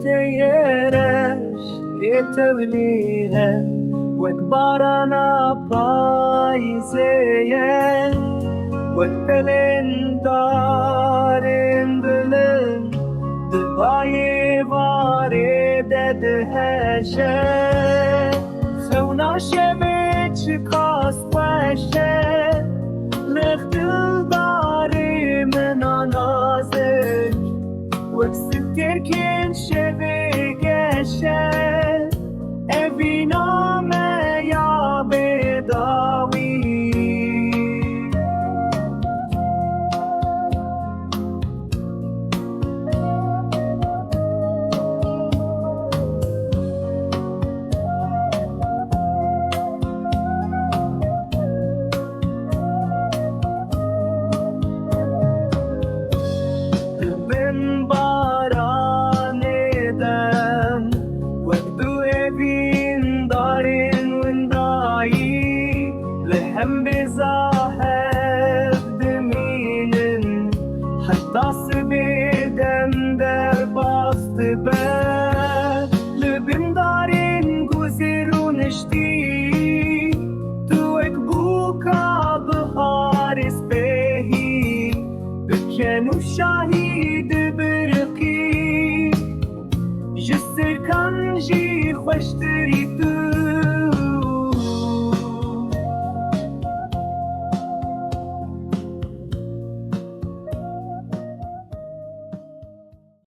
تيرش يتوليها وكبرنا بايزين وكبلن دارن دلن دباي باري ددهشه خونا شمت شكاست باشه لختل داري من نازل وكسكر كن شبه قشه ابي نامه يا بداوي من باران دم وقدو ابين دارين ونداي لهم بزاهد دمين حتى صبي دم در باست باد لبن دارين گوزر و نشتی تو اکبوکا بخارس بهی بكنو شاهد برقي جسر كان جي خوش تريتو